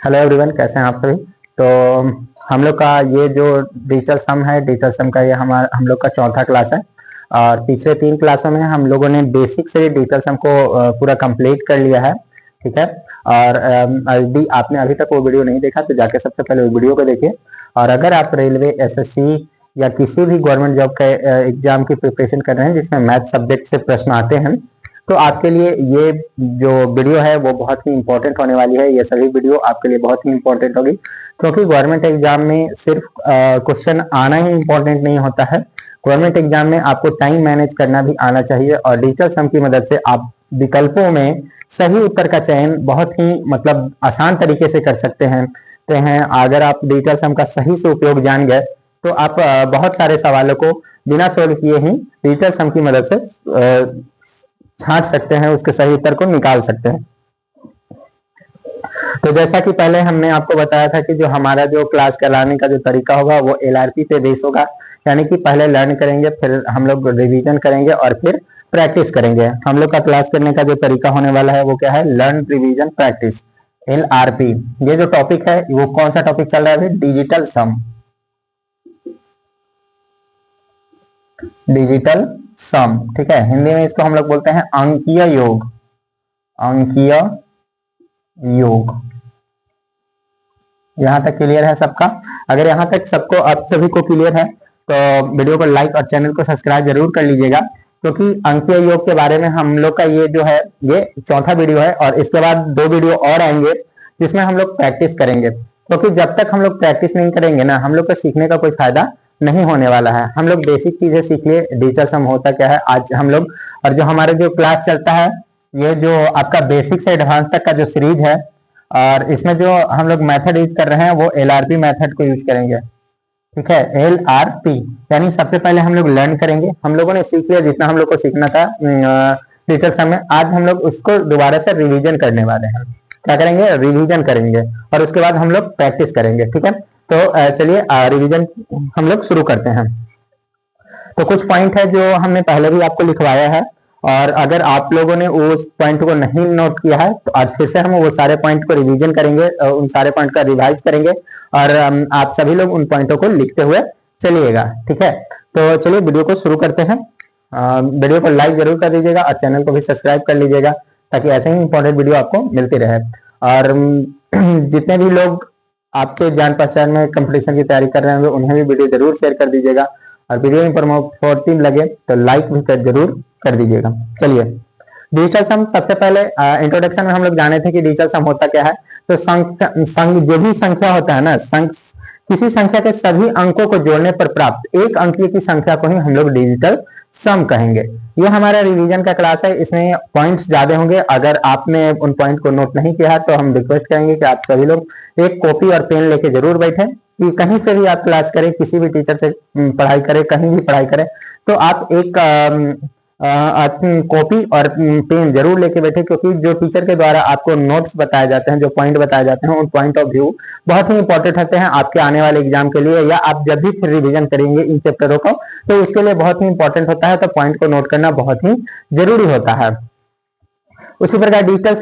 Hello everyone, कैसे हैं आप सभी। तो हम लोग का ये जो डिजिटल सम है, डिजिटल सम का ये हम लोग का चौथा क्लास है। और पिछले 3 क्लासों में हम लोगों ने बेसिक से डिजिटल सम को पूरा कंप्लीट कर लिया है। ठीक है। और यदि आपने अभी तक वो वीडियो नहीं देखा तो जाके सबसे पहले वो वीडियो को देखिए। और अगर आप रेलवे, एसएससी या किसी भी गवर्नमेंट जॉब के एग्जाम की प्रिपरेशन कर रहे हैं जिसमें मैथ सब्जेक्ट से प्रश्न आते हैं, तो आपके लिए ये जो वीडियो है वो बहुत ही इंपॉर्टेंट होने वाली है। ये सभी वीडियो आपके लिए बहुत ही इंपॉर्टेंट होगी, क्योंकि गवर्नमेंट एग्जाम में सिर्फ क्वेश्चन आना ही इंपॉर्टेंट नहीं होता है। गवर्नमेंट एग्जाम में आपको टाइम मैनेज करना भी आना चाहिए, और डिजिटल सम की मदद से आप विकल्पों में सही उत्तर का चयन बहुत ही मतलब आसान तरीके से कर सकते हैं। अगर आप डिजिटल सम का सही से उपयोग जान गए तो आप बहुत सारे सवालों को बिना सोल्व किए ही डिजिटल सम की मदद से छांट सकते हैं, उसके सही उत्तर को निकाल सकते हैं। तो जैसा कि पहले हमने आपको बताया था कि जो हमारा जो क्लास कराने का जो तरीका होगा वो एलआरपी पे बेस होगा, यानी कि पहले लर्न करेंगे, फिर हम लोग रिवीजन करेंगे और फिर प्रैक्टिस करेंगे। हम लोग का क्लास करने का जो तरीका होने वाला है वो क्या है? Learn, revision, practice, LRP. ये जो टॉपिक है वो कौन सा टॉपिक चल रहा है अभी? डिजिटल सम। डिजिटल सम, ठीक है। हिंदी में इसको हम लोग बोलते हैं अंकीय योग। अंकीय योग। यहां तक क्लियर है सबका? अगर यहां तक सबको, आप सभी को क्लियर है तो वीडियो को लाइक और चैनल को सब्सक्राइब जरूर कर लीजिएगा, क्योंकि अंकीय योग के बारे में हम लोग का ये जो है ये चौथा वीडियो है, और इसके बाद 2 वीडियो और आएंगे जिसमें हम लोग प्रैक्टिस करेंगे। क्योंकि जब तक हम लोग प्रैक्टिस नहीं करेंगे ना, हम लोग को सीखने का कोई फायदा नहीं होने वाला है। हम लोग बेसिक चीजें सीख लिए, डिजिटल सम होता क्या है आज हम लोग, और जो हमारे जो क्लास चलता है ये जो आपका बेसिक से एडवांस तक का जो सीरीज है, और इसमें जो हम लोग मेथड यूज कर रहे हैं वो एलआरपी मेथड को यूज करेंगे। ठीक है, एलआरपी यानी सबसे पहले हम लोग लर्न करेंगे। हम लोगों ने सीख लिया जितना हम लोग को सीखना था डिजिटल सम में। आज हम लोग उसको दोबारा से रिवीजन करने वाले हैं। क्या करेंगे? रिवीजन करेंगे, और उसके बाद हम लोग प्रैक्टिस करेंगे। ठीक है, तो चलिए रिवीजन हम लोग शुरू करते हैं। तो कुछ पॉइंट है जो हमने पहले भी आपको लिखवाया है, और अगर आप लोगों ने उस पॉइंट को नहीं नोट किया है तो आज फिर से हम वो सारे पॉइंट को रिवीजन करेंगे, उन सारे पॉइंट का रिवाइज करेंगे, और आप सभी लोग उन पॉइंटों को लिखते हुए चलिएगा। ठीक है, तो चलिए वीडियो को शुरू करते हैं। वीडियो को लाइक जरूर कर दीजिएगा और चैनल को भी सब्सक्राइब कर लीजिएगा, ताकि ऐसे ही इंपॉर्टेंट वीडियो आपको मिलती रहे। और जितने भी लोग आपके जान पहचान में कंपटीशन की तैयारी कर रहे हैं उन्हें भी वीडियो जरूर शेयर कर दीजिएगा, और वीडियो इंफॉर्मेटिव लगे तो लाइक भी जरूर कर दीजिएगा। चलिए, डिजिटल सम सबसे पहले इंट्रोडक्शन में हम लोग जाने थे कि डिजिटल सम होता क्या है। तो संग जो भी संख्या होता है ना, किसी संख्या के सभी अंकों को जोड़ने पर प्राप्त एक अंकीय की संख्या को ही हम लोग डिजिटल सम कहेंगे। ये हमारा रिवीजन का क्लास है, इसमें पॉइंट्स ज्यादा होंगे। अगर आपने उन पॉइंट को नोट नहीं किया है तो हम रिक्वेस्ट करेंगे कि आप सभी लोग एक कॉपी और पेन लेके जरूर बैठे, कि कहीं से भी आप क्लास करें, किसी भी टीचर से पढ़ाई करें, कहीं भी पढ़ाई करें, तो आप एक कॉपी और पेन जरूर लेके बैठे, क्योंकि जो टीचर के द्वारा आपको नोट्स बताए जाते हैं, जो पॉइंट बताए जाते हैं, उन पॉइंट ऑफ व्यू बहुत ही इंपॉर्टेंट होते हैं आपके आने वाले एग्जाम के लिए, या आप जब भी फिर रिवीजन करेंगे इन चैप्टरों को तो इसके लिए बहुत ही इंपॉर्टेंट होता है। तो पॉइंट को नोट करना बहुत ही जरूरी होता है। उसी प्रकार डिजिटल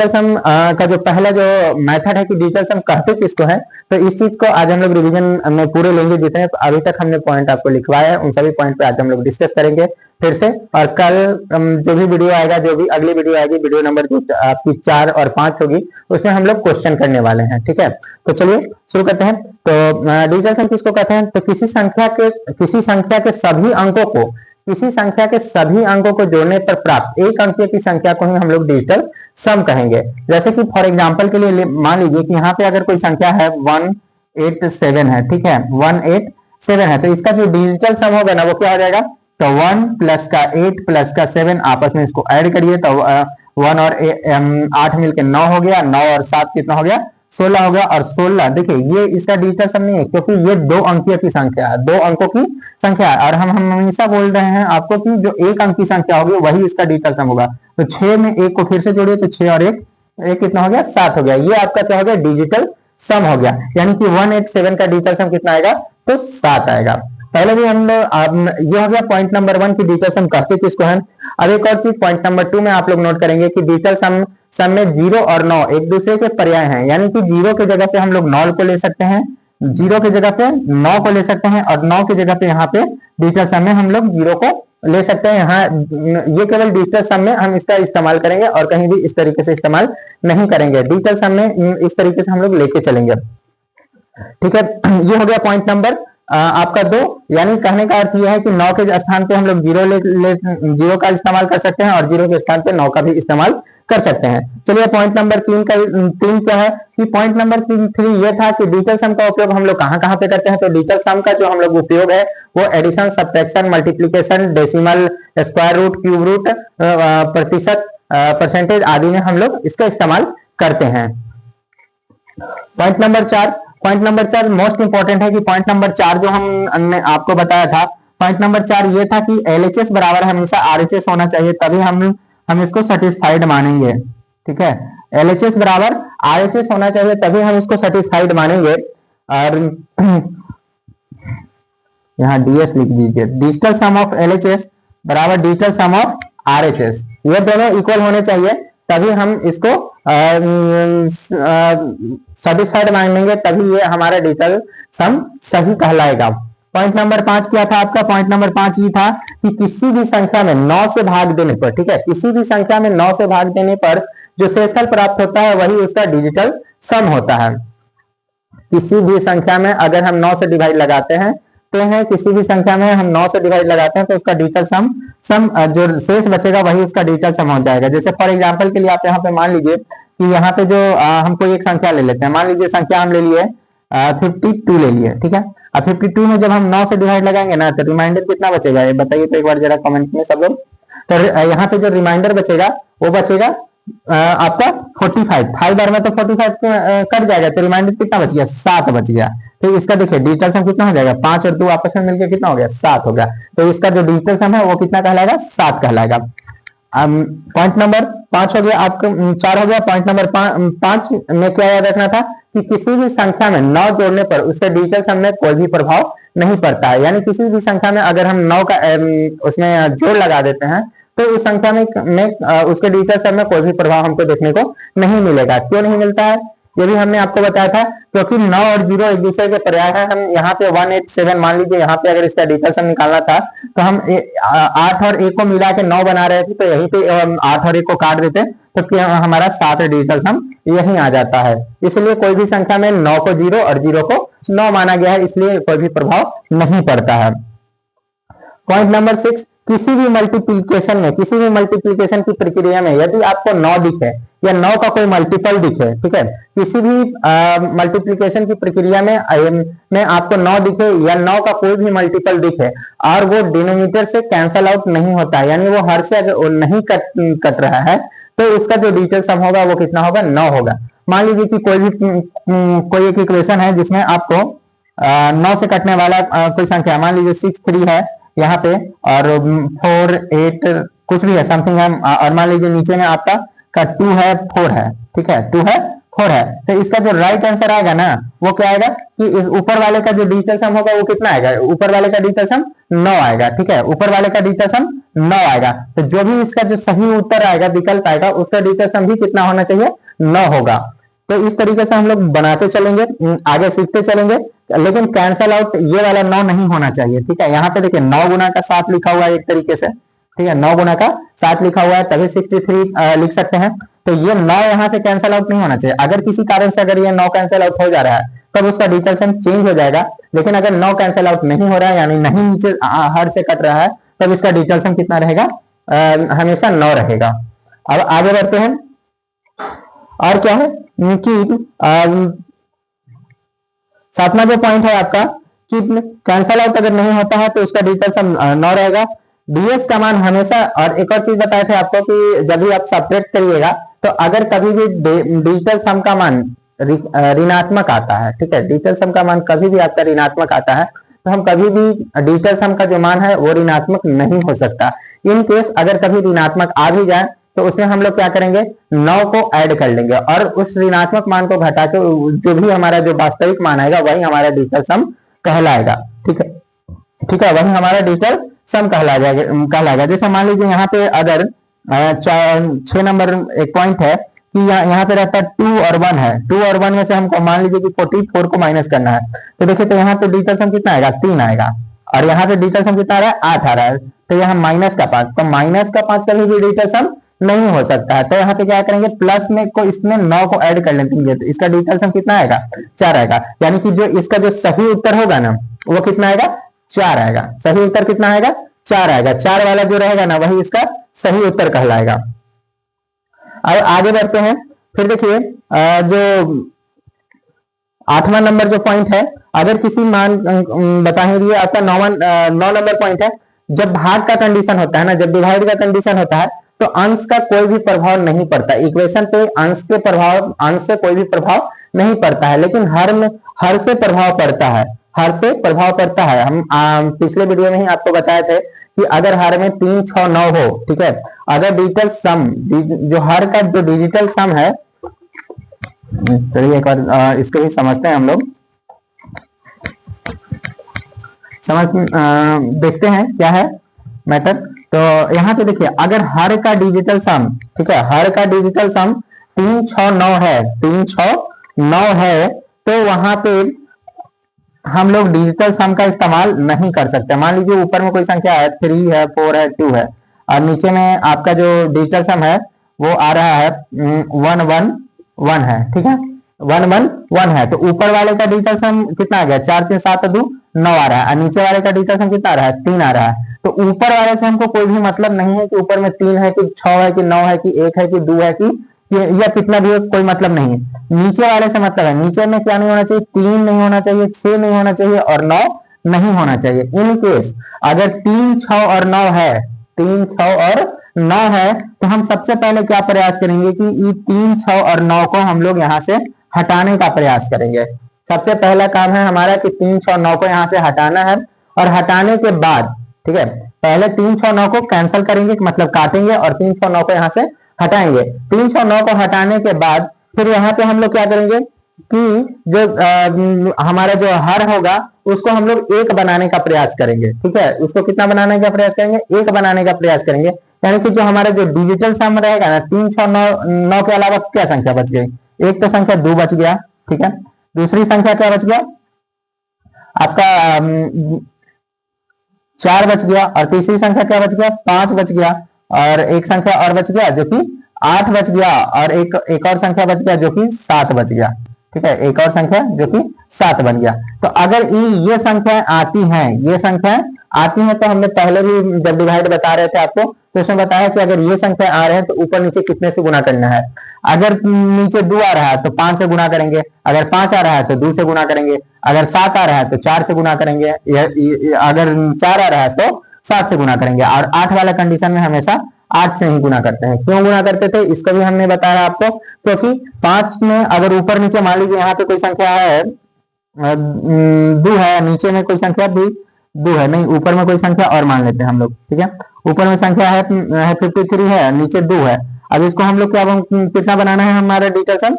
सम का जो पहला जो मेथड है कि डिजिटल सम कहते किसको है, तो इस चीज को आज हम लोग रिवीजन में पूरे लेंगे। जितने अभी तक हमने पॉइंट आपको लिखवाया है उन सभी पॉइंट पे आज हम लोग डिस्कस करेंगे फिर से। और कल जो भी वीडियो आएगा, जो भी अगली वीडियो आएगी, वीडियो नंबर जो आपकी 4 और 5 होगी, उसमें हम लोग क्वेश्चन करने वाले हैं। ठीक है, तो चलिए शुरू करते हैं। तो डिजिटल सम किसको कहते हैं? तो किसी संख्या के सभी अंकों को, किसी संख्या के सभी अंकों को जोड़ने पर प्राप्त एक अंकीय की संख्या को ही हम लोग डिजिटल सम कहेंगे। जैसे कि फॉर एग्जांपल के लिए मान लीजिए कि यहाँ पे अगर कोई संख्या है 187 है, ठीक है, 187 है, तो इसका जो डिजिटल सम होगा ना वो क्या हो जाएगा? तो 1 प्लस का 8 प्लस का 7 आपस में इसको ऐड करिए तो 1 और 8 मिलकर 9 हो गया, 9 और 7 कितना हो गया? 16 हो गया। और 16 देखिए ये इसका डिजिटल सम नहीं है, क्योंकि ये 2 अंकीय की संख्या है, 2 अंकों की संख्या है। और हम हमेशा बोल रहे हैं आपको कि जो 1 अंक की संख्या होगी वही इसका डिजिटल सम होगा। तो 6 में 1 को फिर से जोड़िए तो 6 और 1 कितना हो गया? 7 हो गया। ये आपका क्या हो गया? डिजिटल सम हो गया। यानी कि 187 का डिजिटल सम कितना आएगा? तो 7 आएगा। पहले भी हम लोग ये हो गया पॉइंट नंबर 1 की डिजिटल सम करते किसको है। अब एक और चीज पॉइंट नंबर 2 में आप लोग नोट करेंगे कि डिजिटल सम में 0 और 9 एक दूसरे के पर्याय हैं, यानी कि 0 की जगह पे हम लोग 9 को ले सकते हैं, 0 की जगह पे 9 को ले सकते हैं, और 9 की जगह पे यहाँ पे डिजिटल सम में हम लोग 0 को ले सकते हैं। यहाँ ये केवल डिजिटल सम में हम इसका इस्तेमाल करेंगे और कहीं भी इस तरीके से इस्तेमाल नहीं करेंगे। डिजिटल सम में इस तरीके से हम लोग लेके चलेंगे, ठीक है। ये हो गया पॉइंट नंबर आपका 2, यानी कहने का अर्थ यह है कि 9 के स्थान पे हम लोग 0 का इस्तेमाल कर सकते हैं और 0 के स्थान पे 9 का भी इस्तेमाल कर सकते हैं। चलिए पॉइंट नंबर 3 क्या है कि पॉइंट नंबर 3 ये था कि डिजिटल सम का उपयोग हम लोग कहाँ कहाँ पे करते हैं। तो डिजिटल सम का जो हम लोग उपयोग है वो addition, subtraction, multiplication, decimal, square root, cube root, प्रतिशत, परसेंटेज आदि में हम लोग इसका इस्तेमाल करते हैं। पॉइंट नंबर 4 मोस्ट इंपॉर्टेंट है कि पॉइंट नंबर 4 जो हमने आपको बताया था, पॉइंट नंबर 4 ये था कि LHS बराबर हमेशा RHS होना चाहिए, तभी हम इसको सेटिस्फाइड मानेंगे, ठीक है। LHS बराबर RHS होना चाहिए तभी हम इसको सेटिस्फाइड मानेंगे। और यहाँ DS लिख दीजिए, डिजिटल सम ऑफ LHS बराबर डिजिटल सम ऑफ RHS, ये दोनों इक्वल होने चाहिए तभी हम इसको सेटिस्फाइड मानेंगे, तभी ये हमारा डिजिटल सम सही कहलाएगा। पॉइंट नंबर 5 क्या था आपका? पॉइंट नंबर 5 ये था कि किसी भी संख्या में 9 से भाग देने पर, ठीक है, किसी भी संख्या में 9 से भाग देने पर जो शेषफल प्राप्त होता है वही उसका डिजिटल सम होता है। किसी भी संख्या में अगर हम 9 से डिवाइड लगाते हैं किसी भी संख्या में हम 9 से डिवाइड लगाते हैं तो उसका डिजिटल सम जो शेष बचेगा वही उसका डिजिटल सम हो जाएगा। जैसे फॉर एग्जांपल के लिए आप यहाँ पे मान लीजिए कि यहाँ पे जो हम कोई एक संख्या ले लेते हैं, मान लीजिए संख्या हम ले लिए 52 ले लिए, ठीक है। अब 52 में जब हम 9 से डिवाइड लगाएंगे ना तो रिमाइंडर कितना बचेगा ये बताइए तो एक बार जरा कमेंट में सब लोग। तो यहाँ पे जो रिमाइंडर बचेगा वो बचेगा आपका 45, 5 बार में तो 45 कट जाएगा तो रिमाइंडर कितना बच गया? 7 बच गया। तो इसका देखिए डिजिटल सम कितना हो जाएगा? 5 और 2 आपस में मिलकर कितना हो गया? 7 हो गया। तो इसका जो डिजिटल सम है वो कितना कहलाएगा? 7 कहलाएगा। पॉइंट नंबर 5 हो गया आपका, 4 हो गया। पॉइंट नंबर 5 में क्या याद रखना था कि किसी भी संख्या में 9 जोड़ने पर उसके डिजिटल सम में कोई भी प्रभाव नहीं पड़ता है। यानी किसी भी संख्या में अगर हम 9 का उसमें जोड़ लगा देते हैं तो उस संख्या में उसके डिजिटल सम में कोई भी प्रभाव हमको देखने को नहीं मिलेगा। क्यों नहीं मिलता है ये भी हमने आपको बताया था, क्योंकि 9 और 0 एक दूसरे के पर्याय है। हम यहाँ पे 187 मान लीजिए, यहाँ पे अगर इसका डिजिटल सम निकालना था तो हम 8 और 1 को मिला के 9 बना रहे थे, तो यहीं पे 8 और 1 को काट देते तो क्या हमारा 7 डिजिटल सम यही आ जाता है। इसलिए कोई भी संख्या में 9 को 0 और 0 को 9 माना गया है, इसलिए कोई भी प्रभाव नहीं पड़ता है। पॉइंट नंबर 6, किसी भी मल्टीप्लीकेशन की प्रक्रिया में यदि आपको 9 दिखे या 9 का कोई मल्टीपल दिखे, ठीक है, किसी भी मल्टीप्लीकेशन की प्रक्रिया में आपको 9 दिखे या 9 का कोई भी मल्टीपल दिखे और वो डिनोमिनेटर से कैंसल आउट नहीं होता है, यानी वो हर से अगर नहीं कट रहा है तो इसका जो डिजिटल सम होगा वो कितना होगा? 9 होगा। मान लीजिए कि कोई एक इक्वेशन है जिसमें आपको 9 से कटने वाला कोई संख्या, मान लीजिए 6, 3 है यहाँ पे और 4, 8 कुछ भी है समथिंग है, और मान लीजिए नीचे में आपका 2 है 4 है, ठीक है, 2 है 4 है। तो इसका जो राइट आंसर आएगा ना वो क्या आएगा कि इस ऊपर वाले का जो डिजिटल सम होगा वो कितना आएगा? ऊपर वाले का डिजिटल सम 9 आएगा, ठीक है, ऊपर वाले का डिजिटल सम 9 आएगा। तो जो भी इसका जो सही उत्तर आएगा, विकल्प आएगा, उसका डिजिटल सम भी कितना होना चाहिए? 9 होगा। तो इस तरीके से हम लोग बनाते चलेंगे, आगे सीखते चलेंगे, लेकिन कैंसल आउट ये वाला 9 नहीं होना चाहिए, ठीक है। यहाँ पे देखिए 9 गुना का 7 लिखा हुआ है एक तरीके से, ठीक है, 9 गुना का 7 लिखा हुआ है तभी 63 लिख सकते हैं। तो ये 9 यहाँ से कैंसल आउट नहीं होना चाहिए। अगर किसी कारण से अगर ये 9 कैंसल आउट हो जा रहा है तब उसका डिजिटल सम चेंज हो जाएगा, लेकिन अगर 9 कैंसल आउट नहीं हो रहा है यानी नहीं नीचे हर से कट रहा है तब इसका डिजिटल सम कितना रहेगा? हमेशा 9 रहेगा। अब आगे बढ़ते हैं। और क्या है कि 7वां जो पॉइंट है आपका कि कैंसल आउट अगर नहीं होता है तो उसका डिजिटल सम 9 रहेगा। डीएस का मान हमेशा, और एक और चीज बताए थे आपको कि जब भी आप सब्ट्रैक्ट करिएगा तो अगर कभी भी डिजिटल सम का मान ऋणात्मक आता है, ठीक है, डिजिटल सम का मान कभी भी आपका ऋणात्मक आता है तो हम कभी भी डिजिटल सम का जो मान है वो ऋणात्मक नहीं हो सकता। इन केस अगर कभी ऋणात्मक आ भी जाए तो उसमें हम लोग क्या करेंगे? 9 को ऐड कर लेंगे और उस ऋणात्मक मान को घटा के जो भी हमारा जो वास्तविक मान आएगा वही हमारा डिजिटल सम कहलाएगा, ठीक है। ठीक है, वही हमारा डिजिटल सम कहलाएगा। जैसे मान लीजिए यहाँ पे अगर 6 नंबर एक पॉइंट है कि यहाँ पे रहता है 2 और 1 है, 2 और 1 में से हमको मान लीजिए कि 44 को माइनस करना है, तो देखिए तो यहाँ पे डिजिटल सम कितना आएगा, 3 आएगा, और यहाँ पे डिजिटल सम कितना आ रहा है, 8 आ रहा है, तो यहाँ माइनस का 5, तो माइनस का 5 कभी भी डिजिटल सम नहीं हो सकता है। तो यहाँ पे क्या करेंगे, प्लस में को इसमें 9 को ऐड कर लेंगे, तो इसका डिजिटल सम कितना आएगा, 4 आएगा। यानी कि जो इसका जो सही उत्तर होगा ना वो कितना आएगा, 4 आएगा। सही उत्तर कितना आएगा, 4 आएगा। 4 वाला जो रहेगा ना वही इसका सही उत्तर कहलाएगा। अब आगे बढ़ते हैं। फिर देखिए जो 8वां नंबर जो पॉइंट है, अगर किसी मान बताएंगे आपका 9 नंबर पॉइंट है, जब भाग का कंडीशन होता है ना, जब डिवाइड का कंडीशन होता है तो अंश का कोई भी प्रभाव नहीं पड़ता इक्वेशन पे, अंश से कोई भी प्रभाव नहीं पड़ता है, लेकिन हर से प्रभाव पड़ता है, हर से प्रभाव पड़ता है। हम पिछले वीडियो में ही आपको बताए थे कि अगर हर में 3, 6, 9 हो, ठीक है, अगर डिजिटल सम जो हर का जो डिजिटल सम है, चलिए एक बार इसको भी समझते हैं हम लोग, देखते हैं क्या है मैटर। तो यहाँ पे देखिए अगर हर का डिजिटल सम, ठीक है, हर का डिजिटल सम 3, 6, 9 है, 3, 6, 9 है, तो वहां पे हम लोग डिजिटल सम का इस्तेमाल नहीं कर सकते। मान लीजिए ऊपर में कोई संख्या है, 3 है, 4 है, 2 है, और नीचे में आपका जो डिजिटल सम है वो आ रहा है 1, 1, 1 है, ठीक है, 1, 1, 1 है, तो ऊपर वाले का डिजिटल सम कितना आ गया, 4, 3, 7, 2, 9 आ रहा है, और नीचे वाले का डिजिटल सम कितना आ रहा है, 3 आ रहा है। तो ऊपर वाले से हमको कोई भी मतलब नहीं है कि ऊपर में 3 है कि 6 है कि 9 है कि 1 है कि 2 है कि या कितना भी है, कोई मतलब नहीं है। नीचे वाले से मतलब है, नीचे में क्या नहीं होना चाहिए, 3 नहीं होना चाहिए, 6 नहीं होना चाहिए, और 9 नहीं होना चाहिए। इन केस अगर 3, 6 और 9 है, 3, 6 और 9 है, तो हम सबसे पहले क्या प्रयास करेंगे कि ये 3, 6 और 9 को हम लोग यहाँ से हटाने का प्रयास करेंगे। सबसे पहला काम है हमारा कि 3, 6, 9 को यहाँ से हटाना है, और हटाने के बाद, ठीक है, पहले 3, 6, 9 को कैंसिल करेंगे, मतलब काटेंगे, और 3, 6, 9 को यहाँ से हटाएंगे। 3, 6, 9 को हटाने के बाद फिर यहाँ पे हम लोग क्या करेंगे कि जो हमारा जो हर होगा उसको हम लोग 1 बनाने का प्रयास करेंगे, ठीक है, उसको कितना बनाने का प्रयास करेंगे, 1 बनाने का प्रयास करेंगे। यानी कि जो हमारा जो डिजिटल सम रहेगा ना, 3, 6, 9 के अलावा क्या संख्या बच गई, एक तो संख्या 2 बच गया, ठीक है, दूसरी संख्या क्या बच गया आपका 4 बच गया, और तीसरी संख्या क्या बच गया, 5 बच गया, और एक संख्या और बच गया जो कि 8 बच गया, और एक और संख्या बच गया जो कि 7 बच गया, ठीक है, एक और संख्या जो कि 7 बन गया। तो अगर ये संख्याएं आती हैं, ये संख्याएं आती हैं, तो हमने पहले भी जब डिवाइड बता रहे थे आपको, तो उसमें बताया कि अगर ये संख्या आ रहे हैं तो ऊपर नीचे कितने से गुना करना है। अगर नीचे 2 आ रहा है तो 5 से गुना करेंगे, अगर 5 आ रहा है तो 2 से गुना करेंगे, अगर 7 आ रहा है तो 4 से गुना करेंगे, अगर 4 आ रहा है तो 7 से गुना करेंगे, और 8 वाला कंडीशन में हमेशा 8 से ही गुना करते हैं। क्यों गुना करते थे इसको भी हमने बताया आपको, क्योंकि 5 में अगर ऊपर नीचे मान लीजिए यहाँ पे कोई संख्या है 2 है, नीचे में कोई संख्या भी 2 है, नहीं ऊपर में कोई संख्या और मान लेते हैं हम लोग, ठीक है, ऊपर में संख्या है 53 है, नीचे 2 है। अब इसको हम लोग क्या कितना बनाना है, हमारा डिजिटल सम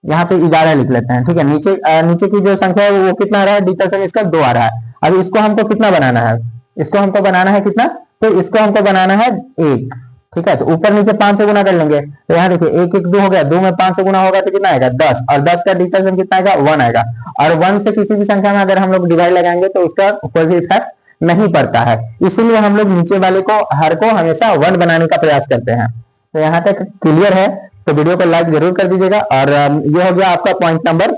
यहाँ पे 11 लिख लेते हैं, ठीक है, नीचे की जो संख्या है वो कितना आ रहा है, डिजिटल सम इसका 2 आ रहा है। अब इसको हमको कितना बनाना है, इसको हमको बनाना है कितना, तो इसको हमको बनाना है 1, ठीक है, तो ऊपर नीचे 5 से गुना कर लेंगे, तो यहाँ देखिए 1, 1, 2 हो गया, 2 में 5 से गुना होगा तो कितना आएगा 10, और 10 का डिजिटल सम कितना आएगा 1 आएगा, और 1 से किसी भी संख्या में अगर हम लोग डिवाइड लगाएंगे तो उसका कोई भी इफेक्ट नहीं पड़ता है, इसीलिए हम लोग नीचे वाले को हर को हमेशा 1 बनाने का प्रयास करते हैं। तो यहाँ तक क्लियर है, तो वीडियो को लाइक जरूर कर दीजिएगा। और ये हो गया आपका पॉइंट नंबर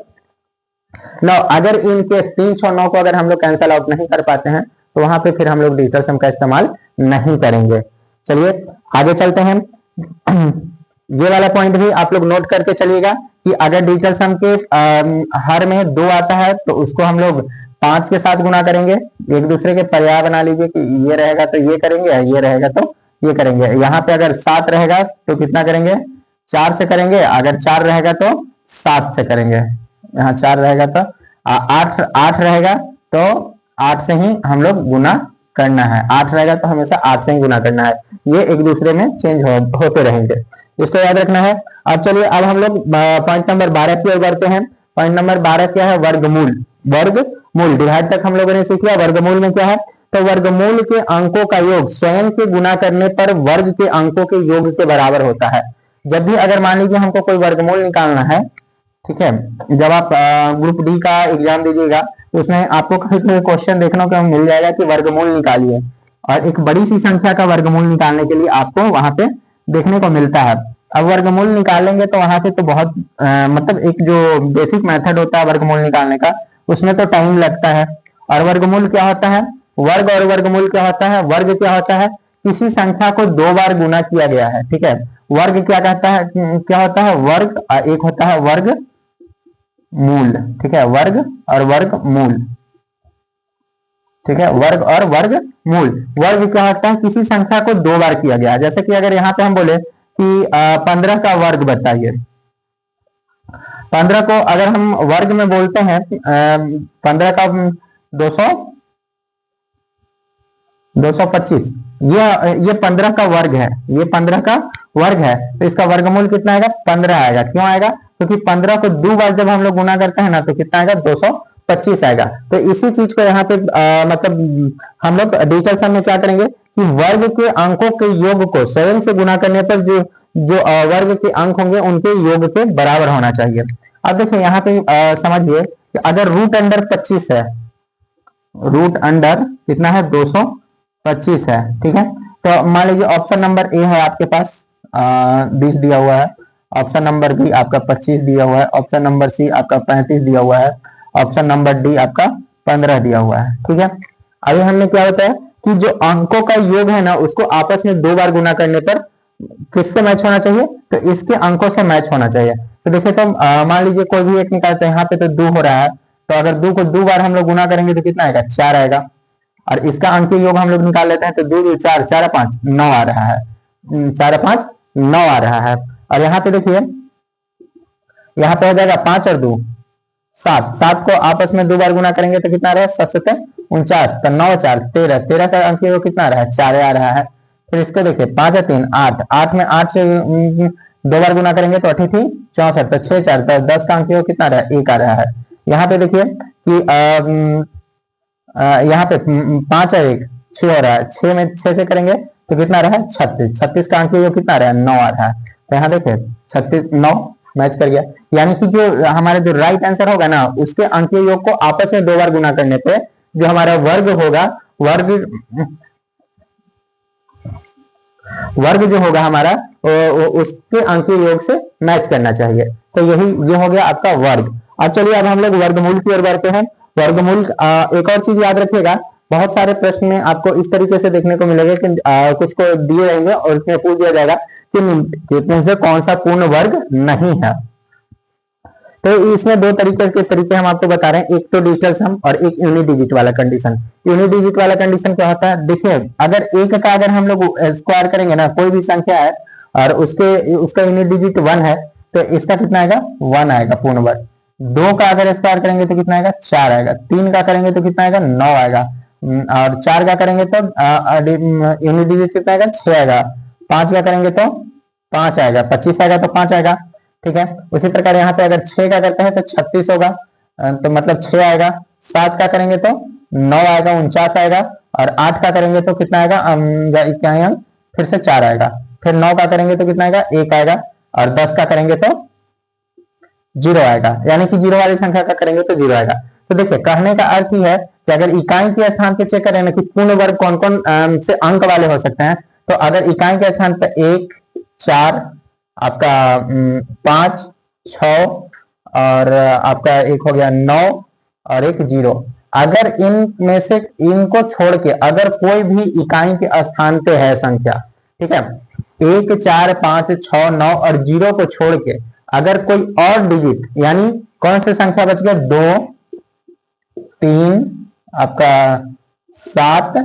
9। अगर इन केस 3, 6, 9 को अगर हम लोग कैंसल आउट नहीं कर पाते हैं तो वहां पे फिर हम लोग डिजिटल सम का इस्तेमाल नहीं करेंगे। चलिए आगे चलते हैं। ये वाला पॉइंट भी आप लोग नोट करके चलिएगा कि अगर डिजिटल सम के हर में 2 आता है तो उसको हम लोग 5 के साथ गुना करेंगे, एक दूसरे के पर्याय बना लीजिए कि ये रहेगा तो ये करेंगे, ये रहेगा तो ये करेंगे। यहाँ पे अगर 7 रहेगा तो कितना करेंगे, 4 से करेंगे, अगर 4 रहेगा तो 7 से करेंगे, यहाँ 4 रहेगा तो 8 रहेगा तो 8 से ही हम लोग गुना करना है, 8 रहेगा तो हमेशा 8 से ही गुना करना है, ये एक दूसरे में चेंज होते रहेंगे, इसको याद रखना है। अब चलिए अब हम लोग पॉइंट नंबर 12 की ओर बढ़ते हैं। पॉइंट नंबर 12 क्या है, वर्गमूल। वर्गमूल डिवाइड तक हम लोगों ने सीख लिया, वर्गमूल में क्या है, तो वर्गमूल के अंकों का योग स्वयं के गुना करने पर वर्ग के अंकों के योग के बराबर होता है। जब भी अगर मान लीजिए हमको कोई वर्गमूल निकालना है, ठीक है, जब आप ग्रुप डी का एग्जाम दीजिएगा उसमें आपको कहीं क्वेश्चन देखने को मिल जाएगा कि वर्गमूल निकालिए, और एक बड़ी सी संख्या का वर्गमूल निकालने के लिए आपको वहां पे देखने को मिलता है। अब वर्गमूल निकालेंगे तो वहां पे तो बहुत मतलब एक जो बेसिक मेथड होता है वर्गमूल निकालने का, उसमें तो टाइम लगता है। और वर्गमूल क्या होता है, वर्ग और वर्गमूल क्या होता है, वर्ग क्या होता है, किसी संख्या को दो बार गुना किया गया है, ठीक है। वर्ग क्या कहता है, क्या होता है, वर्ग, एक होता है वर्ग मूल, ठीक है, वर्ग और वर्ग मूल, ठीक है, वर्ग और वर्ग मूल। वर्ग क्या होता है, किसी संख्या को दो बार किया गया। जैसे कि अगर यहाँ पे हम बोले कि 15 का वर्ग बताइए, 15 को अगर हम वर्ग में बोलते हैं 15 का 225, ये 15 का वर्ग है, ये 15 का वर्ग है, तो इसका वर्गमूल कितना आएगा, 15 आएगा। क्यों आएगा, क्योंकि 15 को दो बार जब हम लोग गुना करते हैं ना तो कितना आएगा, 225 आएगा। तो इसी चीज को यहाँ पे मतलब हम लोग डिजिटल सम में क्या करेंगे कि वर्ग के अंकों के योग को स्वयं से गुना करने पर जो जो वर्ग के अंक होंगे उनके योग के बराबर होना चाहिए। अब देखिए यहाँ पे समझिए कि अगर रूट अंडर 25 है, रूट अंडर कितना है, 225 है, ठीक है। तो मान लीजिए ऑप्शन नंबर ए है आपके पास 20 दिया हुआ है, ऑप्शन नंबर बी आपका 25 दिया हुआ है, ऑप्शन नंबर सी आपका 35 दिया हुआ है, ऑप्शन नंबर डी आपका 15 दिया हुआ है, ठीक है। अभी हमने क्या होता है कि जो अंकों का योग है ना उसको आपस में दो बार गुना करने पर किससे मैच होना चाहिए, तो इसके अंकों से मैच होना चाहिए। तो देखिए, तो मान लीजिए कोई भी एक निकालते हैं, यहाँ पे तो 2 हो रहा है, तो अगर 2 को 2 बार हम लोग गुना करेंगे तो कितना आएगा, 4 आएगा। और इसका अंक योग हम लोग निकाल लेते हैं, तो 2 2 4 4 5 9 आ रहा है, 4 5 9 आ रहा है। और यहाँ पे देखिए, यहाँ पे हो जाएगा 5 और 2 7, 7 को आपस में 2 बार गुना करेंगे तो कितना आ रहा है, 7 7 49, तो 9 4 13, 13 का अंक योग कितना आ रहा है, 4 आ रहा है। फिर इसको देखिए 5 और 3 8, 8 में 8 से 2 बार गुना करेंगे तो 8 थी 64, तो 6 4, तो 10 का अंक योग कितना आ रहा है, 1 आ रहा है। यहाँ पे देखिए कि यहाँ पे 5 और 1 6 हो रहा है, 6 में 6 से करेंगे तो कितना आ रहा है, 36, 36 का अंक योग कितना आ रहा है, 9 आ रहा है। तो यहाँ देखिए 36 9 मैच कर गया, यानी कि जो हमारा जो राइट आंसर होगा ना उसके अंक योग को आपस में 2 बार गुना करने पे जो हमारा वर्ग होगा, वर्ग जो होगा हमारा उसके अंक योग से मैच करना चाहिए। तो यही ये हो गया आपका वर्ग। अब चलिए अब हम लोग वर्गमूल की ओर बढ़ते हैं। वर्गमूल एक और चीज याद रखिएगा, बहुत सारे प्रश्न में आपको इस तरीके से देखने को मिलेगा कि कुछ को दिए रहेंगे और उसमें पूछ दिया जाएगा कि इनमें से कौन सा पूर्ण वर्ग नहीं है। तो इसमें दो तरीके हम आपको बता रहे हैं, एक तो डिजिटल सम और एक यूनिट डिजिट वाला कंडीशन। यूनिट डिजिट वाला कंडीशन क्या होता है, देखिए अगर एक का अगर हम लोग स्क्वायर करेंगे ना, कोई भी संख्या है और उसका यूनिट डिजिट 1 है तो इसका कितना आएगा, 1 आएगा पूर्ण वर्ग। 2 का अगर स्क्वायर करेंगे तो कितना आएगा, 4 आएगा। 3 का करेंगे तो कितना आएगा, 9 आएगा। और 4 का करेंगे तो यूनिट डिजिट कितना आएगा, 6 आएगा। 5 का करेंगे तो 5 आएगा, 25 आएगा तो 5 आएगा, ठीक है। उसी प्रकार यहाँ पे अगर 6 का करते हैं तो 36 होगा, तो मतलब 6 आएगा। 7 का करेंगे तो 9 आएगा, 49 आएगा। और 8 का करेंगे तो कितना आएगा, फिर से 4 आएगा। फिर 9 का करेंगे तो कितना आएगा, 1 आएगा। और 10 का करेंगे तो 0 आएगा, यानी कि 0 वाली संख्या का करेंगे तो 0 आएगा। तो देखिए कहने का अर्थ ही है कि अगर इकाई के स्थान पे चेक करें ना कि पूर्ण वर्ग कौन कौन से अंक वाले हो सकते हैं, तो अगर इकाई के स्थान पे 1 4 आपका 5 6 और आपका एक हो गया 9 और एक 0, अगर इन में से इनको छोड़ के अगर कोई भी इकाई के स्थान पे है संख्या, ठीक है, 1 4 5 6 9 और 0 को छोड़ के अगर कोई और डिजिट, यानी कौन सी संख्या बच गया, 2 3 आपका 7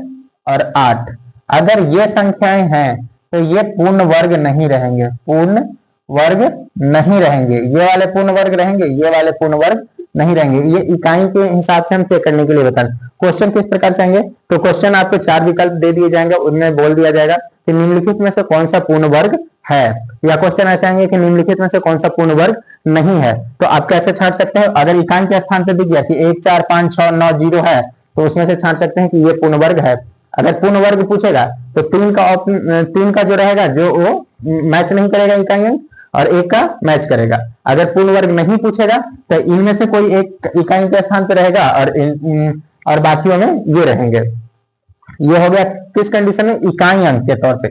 और 8, अगर ये संख्याएं हैं तो ये पूर्ण वर्ग नहीं रहेंगे, पूर्ण वर्ग नहीं रहेंगे। ये वाले पूर्ण वर्ग रहेंगे, ये वाले पूर्ण वर्ग नहीं रहेंगे। ये इकाई के हिसाब से हम चेक करने के लिए बता रहे हैं। क्वेश्चन किस प्रकार से आएंगे, तो क्वेश्चन आपको 4 विकल्प दे दिए जाएंगे, उनमें बोल दिया जाएगा कि निम्नलिखित में से कौन सा पूर्ण वर्ग है, या क्वेश्चन ऐसे आएंगे कि निम्नलिखित में से कौन सा पूर्ण वर्ग नहीं है। तो आप कैसे छाट सकते हैं, अगर इकाई के स्थान पर दिख गया कि 1 4 5 6 9 0 है तो उसमें से छांट सकते हैं कि ये पूर्ण वर्ग है। अगर पूर्ण वर्ग पूछेगा तो तीन का जो रहेगा जो वो मैच नहीं करेगा इकाई अंक, और एक का मैच करेगा। अगर पूर्ण वर्ग नहीं पूछेगा तो इनमें से कोई एक इकाई के स्थान पर रहेगा और बाकियों में ये रहेंगे। ये हो गया किस कंडीशन में, इकाई अंक के तौर पे।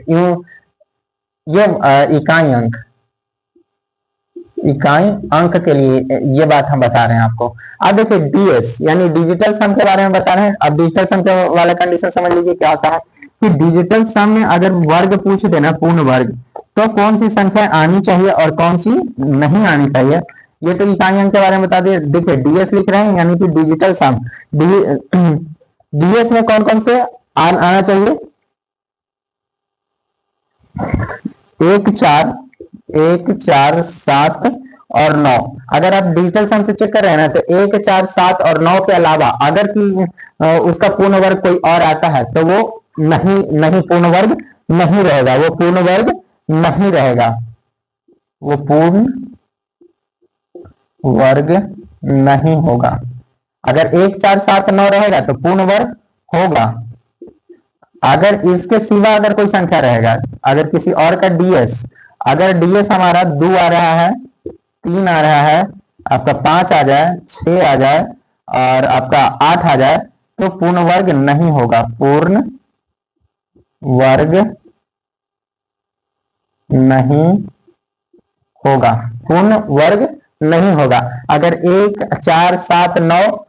ये इकाई अंक के लिए ये बात हम बता रहे हैं आपको। अब देखिए डीएस यानी डिजिटल सम के बारे में बता रहे हैं। अब डिजिटल सम के वाला कंडीशन समझ लीजिए क्या होता है कि डिजिटल सम में अगर वर्ग पूछ देना पूर्ण वर्ग, तो कौन सी संख्या आनी चाहिए और कौन सी नहीं आनी चाहिए। ये तो इकाई अंक के बारे में बता दिए। देखिए डीएस लिख रहे हैं यानी कि डिजिटल सम। डीएस में कौन कौन से आना चाहिए, 1 4 7 और 9। अगर आप डिजिटल सम से चेक कर रहे हैं ना, तो 1 4 7 और 9 के अलावा अगर कि उसका पूर्ण वर्ग कोई और आता है तो वो नहीं पूर्ण वर्ग नहीं रहेगा, वो पूर्ण वर्ग नहीं रहेगा, वो पूर्ण वर्ग नहीं होगा। अगर 1 4 7 9 रहेगा तो पूर्ण वर्ग होगा। अगर इसके सिवा अगर कोई संख्या रहेगा, अगर किसी और का डीएस, अगर डीएस हमारा 2 आ रहा है, 3 आ रहा है, आपका 5 आ जाए, 6 आ जाए और आपका 8 आ जाए, तो पूर्ण वर्ग नहीं होगा, पूर्ण वर्ग नहीं होगा, पूर्ण वर्ग नहीं होगा। अगर 1 4 7 9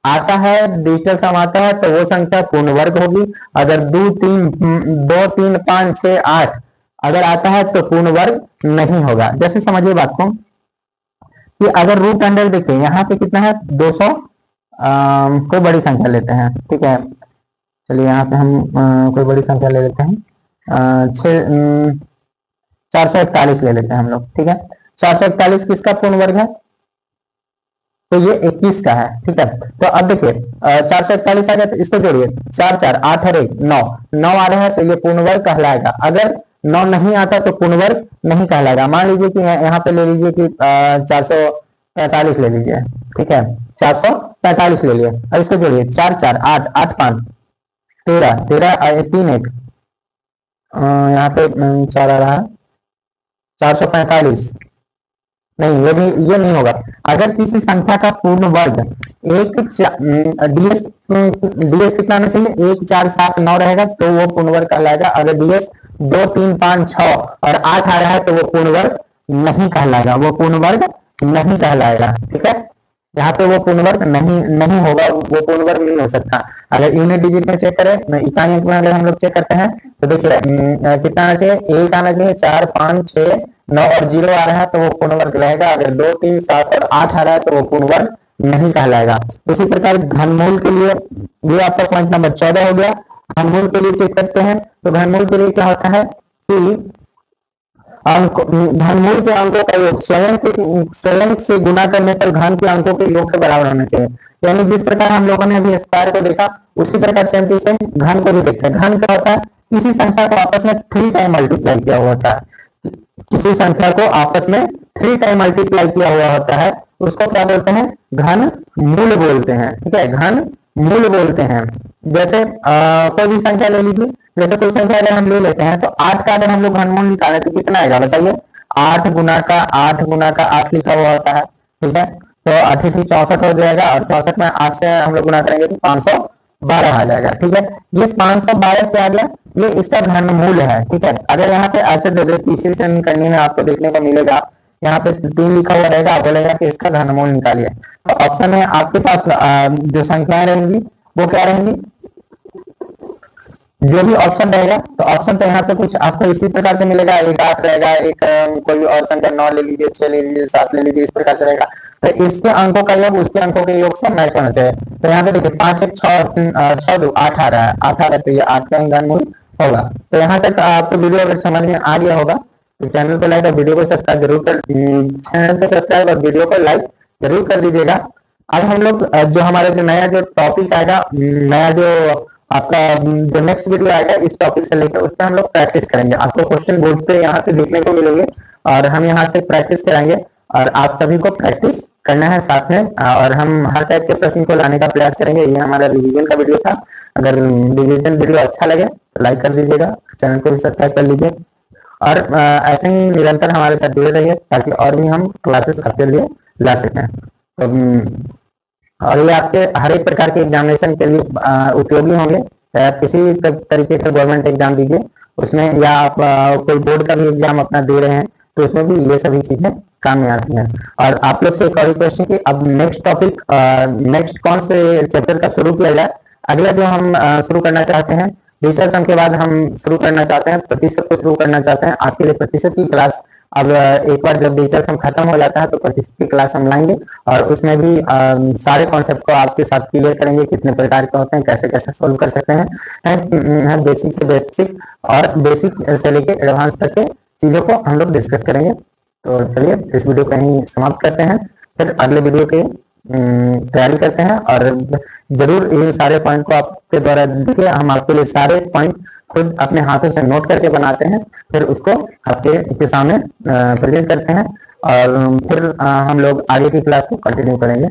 आता है, डिजिटल सम आता है, तो वो संख्या पूर्ण वर्ग होगी। अगर 2 3 5 6 8 अगर आता है तो पूर्ण वर्ग नहीं होगा। जैसे समझिए बात को कि अगर रूट अंडर देखिए यहाँ पे कितना है 200, कोई बड़ी संख्या लेते हैं, ठीक है। चलिए यहाँ पे हम कोई बड़ी संख्या ले लेते हैं, 441 ले लेते हैं हम लोग, ठीक है। 441 किसका पूर्ण वर्ग है, तो ये 21 का है, ठीक है। तो अब देखिए 441 आ गया तो इसको जोड़िए, 4 4 8 और 1 9 9 आ रहा है तो ये पूर्ण वर्ग कहलाएगा। अगर 9 नहीं आता तो पूर्ण वर्ग नहीं कहलाएगा। मान लीजिए कि यहाँ पे ले लीजिए कि 445 ले लीजिए, ठीक है, 445 ले लिया। अब इसको जोड़िए 4 4 8 8 5 13 13 3 1 यहाँ पे 4 आ रहा है, 445 नहीं, ये नहीं होगा। अगर किसी संख्या का पूर्ण वर्ग डीएस कितना आना चाहिए, 1 4 7 9 रहेगा तो वो पूर्ण वर्ग कहलाएगा। अगर डीएस 2 3 5 6 और 8 आ रहा है तो वो पूर्ण वर्ग नहीं कहलाएगा, वो पूर्ण वर्ग नहीं कहलाएगा, ठीक है। यहाँ पे वो पूर्ण वर्ग नहीं होगा, वो पूर्ण वर्ग नहीं हो सकता। अगर यूनिट डिजिट में चेक करें, इकाई अंक में अगर हम लोग चेक करते हैं तो देखिए कितना आना चाहिए, 1 आना चाहिए, 4 5 6 9 और 0 आ रहा है तो वो पूर्ण वर्ग रहेगा। अगर 2 3 7 और 8 आ रहा है तो वो पूर्ण वर्ग नहीं कहलाएगा। उसी प्रकार घनमूल के लिए ये आपका पॉइंट नंबर 14 हो गया। घनमूल के लिए चेक करते हैं तो घनमूल के लिए क्या होता है कि घनमूल के अंकों का योग स्वयं से गुना करने पर घन के अंकों के योग के बराबर होना चाहिए। यानी जिस प्रकार हम लोगों ने अभी स्क्वायर को देखा उसी प्रकार सेम टू सेम घन को भी देखते हैं। घन क्या होता है, किसी संख्या को आपस में 3 टाइम मल्टीप्लाई किया हुआ होता है, किसी संख्या को आपस में 3 टाइम मल्टीप्लाई किया हुआ होता है, उसको क्या बोलते हैं, घन मूल बोलते हैं, ठीक है, घन मूल बोलते हैं। जैसे कोई भी संख्या ले लीजिए, जैसे कोई संख्या अगर हम ले लेते हैं तो 8 का अगर हम लोग घनमूल निकालें तो कितना आएगा बताइए, 8 गुना का 8 लिखा हुआ होता है, ठीक है। तो 8 64 हो जाएगा और 64 में 8 से हम लोग गुना करेंगे तो 512 आ जाएगा, ठीक है। ये 512 क्या आ गया, ये इसका घनमूल है, ठीक है। अगर यहाँ पे ऐसे दे दे तीसरी श्रेणी करनी में आपको देखने को मिलेगा, यहाँ पे 3 लिखा हुआ रहेगा, बोलेगा कि इसका घनमूल निकालिए। तो ऑप्शन में आपके पास जो संख्याएं रहेंगी वो क्या रहेंगी, जो भी ऑप्शन रहेगा, तो ऑप्शन तो यहाँ पे कुछ आपको इसी प्रकार से मिलेगा, एक 8 रहेगा, एक कोई और संख्या 9 ले लीजिए, 6 ले लीजिए, 7 ले लीजिए, इस प्रकार से रहेगा। तो इसके अंकों का योग उसके अंकों के योग से मैच होना चाहिए। तो यहाँ पे देखिए 5 1 6 2 8 आ रहा है, 8 आ रहा है तो ये 8 का घनमूल होगा। तो यहाँ तक आपको वीडियो अगर समझ में आ गया होगा तो चैनल को लाइक और वीडियो को सब्सक्राइब जरूर कर, चैनल को सब्सक्राइब और वीडियो को लाइक जरूर कर दीजिएगा। अब हम लोग जो हमारे जो नया जो टॉपिक आएगा, नया जो आपका जो नेक्स्ट वीडियो आएगा इस टॉपिक से लेकर, उस पर हम लोग प्रैक्टिस करेंगे। आपको क्वेश्चन बोर्ड पे यहाँ पे देखने को मिलेंगे और हम यहाँ से प्रैक्टिस कराएंगे। और आप सभी को प्रैक्टिस करना है साथ में। और हम हर टाइप के प्रश्न को लाने का प्रयास करेंगे। ये हमारा रिवीजन का वीडियो था। अगर रिवीजन वीडियो अच्छा लगे तो लाइक कर दीजिएगा, चैनल को भी सब्सक्राइब कर लीजिए और ऐसे ही निरंतर हमारे साथ जुड़े रहिए ताकि और भी हम क्लासेस आपके लिए ला सकें। तो और ये आपके हर एक प्रकार के एग्जामिनेशन के लिए उपयोगी होंगे। आप किसी भी तरीके का गवर्नमेंट एग्जाम दीजिए उसमें, या आप कोई बोर्ड का भी एग्जाम अपना दे रहे हैं तो उसमें भी ये सभी चीजें काम में आती हैं। और आप लोग से एक और क्वेश्चन कि अब नेक्स्ट टॉपिक, नेक्स्ट कौन से चैप्टर का शुरू किया जाए। अगला जो हम शुरू करना चाहते हैं डिजिटल सम के बाद हम शुरू करना चाहते हैं प्रतिशत को शुरू करना चाहते हैं। आपके लिए प्रतिशत की क्लास अब एक बार जब डिजिटल सम खत्म हो जाता है तो प्रतिशत की क्लास हम लाएंगे और उसमें भी सारे कॉन्सेप्ट को आपके साथ क्लियर करेंगे, कितने प्रकार के होते हैं, कैसे कैसे सोल्व कर सकते हैं। बेसिक से बेसिक और बेसिक से लेके एडवांस तक के चीजों को हम लोग डिस्कस करेंगे। तो चलिए इस वीडियो को यहीं समाप्त करते हैं, फिर अगले वीडियो के तैयारी करते हैं। और जरूर इन सारे पॉइंट को आपके द्वारा देखिए, हम आपके लिए सारे पॉइंट खुद अपने हाथों से नोट करके बनाते हैं, फिर उसको आपके सामने प्रेजेंट करते हैं और फिर हम लोग आगे की क्लास को कंटिन्यू करेंगे।